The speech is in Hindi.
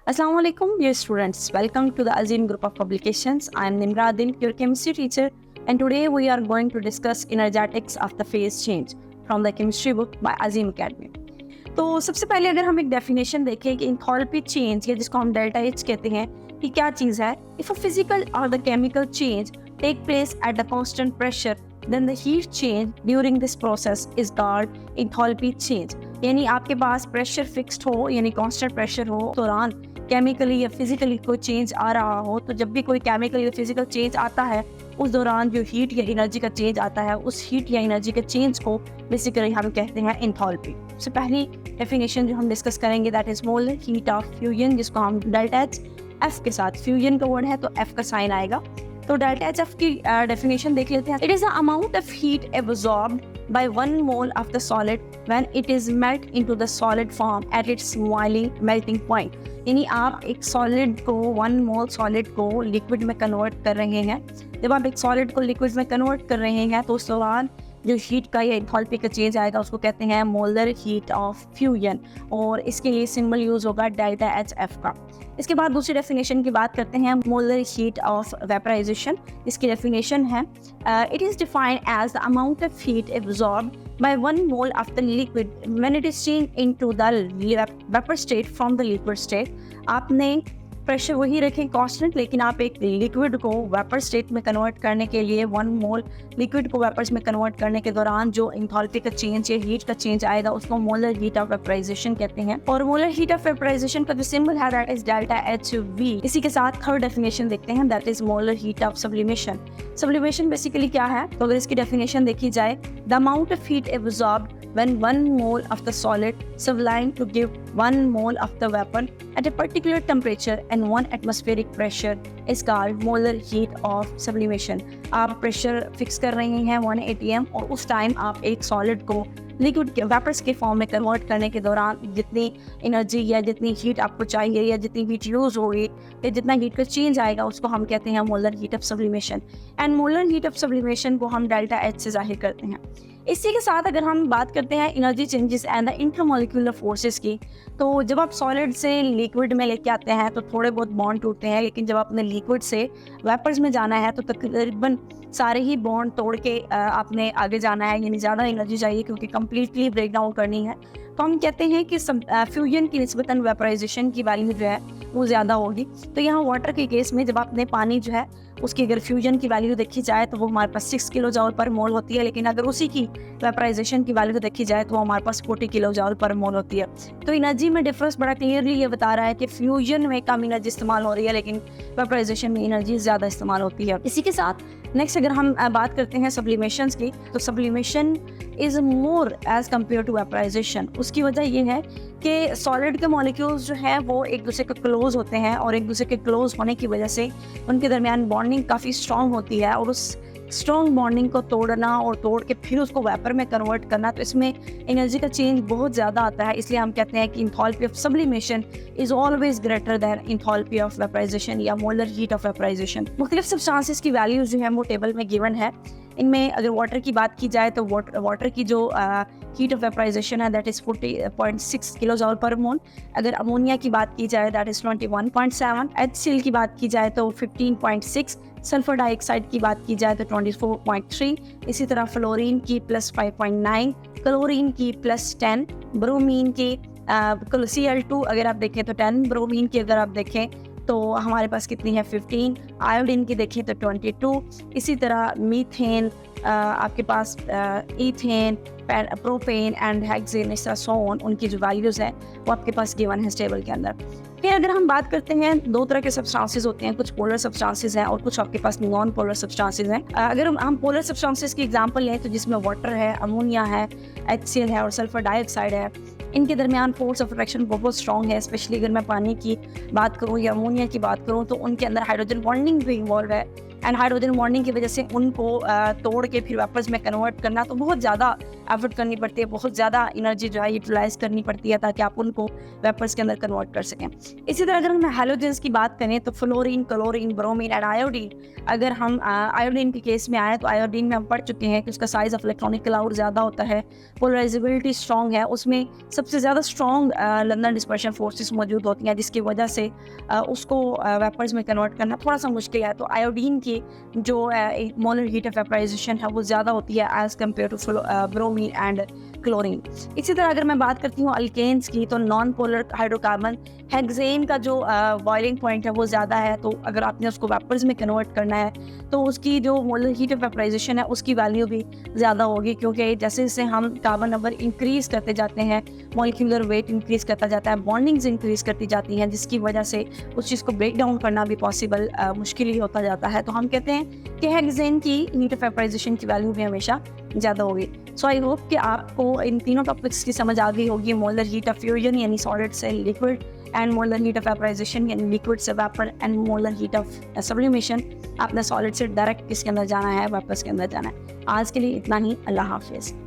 Assalamu alaikum, dear students. Welcome to the Azim Group of Publications. I am Nimradin, your chemistry teacher, and today we are going to discuss energetics of the phase change from the chemistry book by Azim Academy. तो सबसे पहले अगर हम एक डेफिनेशन देखें कि इंथैल्पी चेंज या जिसको हम डेल्टा एच कहते हैं कि क्या चीज़ है. इफ़ अ फिजिकल और the chemical change take place at the constant pressure then the heat change during this process is called enthalpy change. यानी आपके पास प्रेशर फिक्स्ड हो यानी कांस्टेंट प्रेशर हो दौरान केमिकली या फिजिकली कोई चेंज आ रहा हो, तो जब भी कोई केमिकल या फिजिकल चेंज आता है उस दौरान जो हीट या एनर्जी का चेंज आता है उस हीट या एनर्जी के चेंज को बेसिकली हम कहते हैं एंथैल्पी. सबसे पहली डेफिनेशन जो हम डिस्कस करेंगे that is molar heat of fusion, जिसको हम डेल्टा एच एफ के साथ, फ्यूजन का वर्ड है तो एफ का साइन आएगा. तो डेल्टा एच एफ की डेफिनेशन देख लेते हैं. It is the amount of heat absorbed by 1 mole of the solid when it is melt into the solid form at its boiling melting point. यानी आप एक सॉलिड को 1 मोल सॉलिड को लिक्विड में कन्वर्ट कर रहे हैं. जब आप एक सॉलिड को लिक्विड में कन्वर्ट कर रहे हैं तो उस दौरान जो हीट का या एंथैल्पी का चेंज आएगा उसको कहते हैं मोलर हीट ऑफ फ्यूजन, और इसके लिए सिंबल यूज होगा डेल्टा एच एफ का. इसके बाद दूसरी डेफिनेशन की बात करते हैं मोलर हीट ऑफ वेपराइजेशन. इसकी डेफिनेशन है it is defined as the amount of heat absorbed by 1 mole of the liquid when it is changed into the vapor state from the liquid state. आपने प्रेशर वही रखें कांस्टेंट, लेकिन आप एक लिक्विड को वेपर स्टेट में कन्वर्ट करने के लिए 1 मोल लिक्विड को वेपर्स में कन्वर्ट करने के दौरान जो एंथैल्पी का चेंज या हीट का चेंज आएगा उसको मोलर हीट ऑफ वेपराइजेशन कहते हैं. और मोलर हीट ऑफ वेपराइजेशन का जो सिंबल है that is delta H we. इसी के साथ थर्ड डेफिनेशन देखते हैं that is molar heat of sublimation. Sublimation basically क्या है, तो अगर इसकी डेफिनेशन देखी जाए, the amount of heat absorbed when 1 mole of the solid sublimed to give 1 mole of the vapor at a particular temperature and 1 atmospheric pressure is called molar heat of sublimation. आप प्रेशर फिक्स कर रहे हैं 1 atm और उस टाइम आप एक सॉलिड को लिक्विड के वेपर्स के फॉर्म में कन्वर्ट करने के दौरान जितनी एनर्जी या जितनी हीट आपको चाहिए या जितनी हीट यूज होगी या जितना हीट का चेंज आएगा उसको हम कहते हैं molar heat of sublimation. And molar heat of sublimation को हम डेल्टा एच से जाहिर करते हैं. इसी के साथ अगर हम बात करते हैं energy changes and the intermolecular forces की, तो जब आप सॉलिड से लिक्विड में लेके आते हैं तो थोड़े बहुत बॉन्ड टूटते हैं, लेकिन जब आपने लिक्विड से वेपर्स में जाना है तो तकरीबन सारे ही बॉन्ड तोड़ के आपने आगे जाना है, यानी ज़्यादा एनर्जी चाहिए क्योंकि कम्प्लीटली ब्रेक डाउन करनी है. तो हम कहते हैं कि फ्यूजन की निस्बतन वेपराइजेशन की वैल्यू जो है वो ज़्यादा होगी. तो यहाँ वाटर के केस में जब आपने पानी जो है उसकी अगर फ्यूजन की वैल्यू देखी जाए तो वो हमारे पास 6 किलो जॉल पर मोल होती है, लेकिन अगर उसी की वेपराइजेशन की वैल्यू देखी जाए तो वो हमारे पास 40 किलो जॉल पर मोल होती है. तो एनर्जी में डिफरेंस बड़ा क्लियरली ये बता रहा है कि फ्यूजन में कम एनर्जी इस्तेमाल हो रही है लेकिन वेपराइजेशन में एनर्जी ज़्यादा इस्तेमाल होती है. इसी के साथ नेक्स्ट अगर हम बात करते हैं सब्लिमेशन की, तो sublimation is more as compare to vaporization. उसकी वजह ये है कि सॉलिड के मॉलिक्यूल्स जो हैं वो एक दूसरे के क्लोज होते हैं और एक दूसरे के क्लोज होने की वजह से उनके दरमियान बॉन्डिंग काफ़ी स्ट्रॉन्ग होती है, और उस स्ट्रॉन्ग बॉन्डिंग को तोड़ना और तोड़ के फिर उसको वेपर में कन्वर्ट करना, तो इसमें एनर्जी का चेंज बहुत ज़्यादा आता है. इसलिए हम कहते हैं कि enthalpy of sublimation is always greater than enthalpy of vaporization या मोलर हीट ऑफ वेपराइजेशन. मुख्तलिफ सब्सटेंसेस की वैल्यूज जो है वो टेबल में गिवन है. इनमें अगर वाटर की बात की जाए तो वाटर की जो हीट ऑफ वेपराइजेशन है दैट इज़ 40.6 किलो जॉल पर मोल. अगर अमोनिया की बात की जाए दैट इज़ 21.7. HCl की बात की जाए तो 15.6. सल्फर डाइऑक्साइड की बात की जाए तो 24.3. इसी तरह फ्लोरीन की +5.9, क्लोरीन की +10, ब्रोमीन की Cl2 अगर आप देखें तो 10, ब्रोमीन की अगर आप देखें तो हमारे पास कितनी है 15, आयोडीन की देखें तो 22. इसी तरह मीथेन आपके पास ईथेन, प्रोपेन एंड हेक्सेन, इस तरह सोन, उनकी जो वैल्यूज़ हैं वो आपके पास गिवन है टेबल के अंदर. फिर अगर हम बात करते हैं, दो तरह के सब्सटेंसेस होते हैं, कुछ पोलर सब्सटेंसेस हैं और कुछ आपके पास नॉन पोलर सब्सटेंसेस हैं. अगर हम पोलर सब्सटेंसेस की एग्जांपल लें तो जिसमें वाटर है, अमोनिया है, HCl है और सल्फर डाइऑक्साइड है, इनके दरमियान फोर्स ऑफ अट्रैक्शन बहुत स्ट्रॉन्ग है. स्पेशली अगर मैं पानी की बात करूँ या अमोनिया की बात करूँ तो उनके अंदर हाइड्रोजन बॉन्डिंग भी इन्वॉल्व है. एंड हाइड्रोजन बॉन्डिंग की वजह से उनको तोड़ के फिर वेपर्स में कन्वर्ट करना तो बहुत ज़्यादा एफर्ट करनी पड़ती है, बहुत ज़्यादा एनर्जी जो है यूटिलाइज करनी पड़ती है ताकि आप उनको वेपर्स के अंदर कन्वर्ट कर सकें। इसी तरह अगर हम हैलोजेंस की बात करें तो fluorine, chlorine, bromine and iodine. अगर हम आयोडीन के केस में आए तो आयोडीन में हम पढ़ चुके हैं कि उसका साइज ऑफ इलेक्ट्रॉनिक क्लाउड ज़्यादा होता है, पोलराइजेबिलिटी स्ट्रॉन्ग है, उसमें सबसे ज़्यादा स्ट्रॉन्ग लंदन डिस्पर्शन फोर्सेस मौजूद होती हैं जिसकी वजह से उसको वेपर्स में कन्वर्ट करना थोड़ा सा मुश्किल है। तो आयोडीन की जो मोलर हीट ऑफ वेपराइजेशन है वो ज़्यादा होती है as compare to bromine and chlorine. इसी तरह अगर मैं बात करती हूँ अल्केन्स की तो नॉन पोलर हाइड्रोकार्बन हेक्सेन का जो बॉइलिंग पॉइंट है वो ज़्यादा है, तो अगर आपने उसको वेपर्स में कन्वर्ट करना है तो उसकी जो मोलर हीट ऑफ वेपराइजेशन है उसकी वैल्यू भी ज़्यादा होगी, क्योंकि जैसे जैसे हम कार्बन नंबर इंक्रीज़ करते जाते हैं, मॉलिक्यूलर वेट इंक्रीज़ करता जाता है, बॉन्डिंग्स इंक्रीज़ करती जाती हैं, जिसकी वजह से उस चीज़ को ब्रेक डाउन करना भी पॉसिबल मुश्किल ही होता जाता है। तो हम कहते हैं कि हेक्सेन की हीट ऑफ वेपराइजेशन की वैल्यू भी हमेशा ज़्यादा होगी। सो आई होप कि आपको इन तीनों टॉपिक्स की समझ आ गई होगी, मोलर हीट ऑफ फ्यूजन यानी सॉलिड से liquid, and molar heat of vaporization यानी लिक्विड से vapour, and molar heat of sublimation आपने सॉलिड से डायरेक्ट किसके अंदर जाना है, वेपर्स के अंदर जाना है। आज के लिए इतना ही, अल्लाह हाफिज़।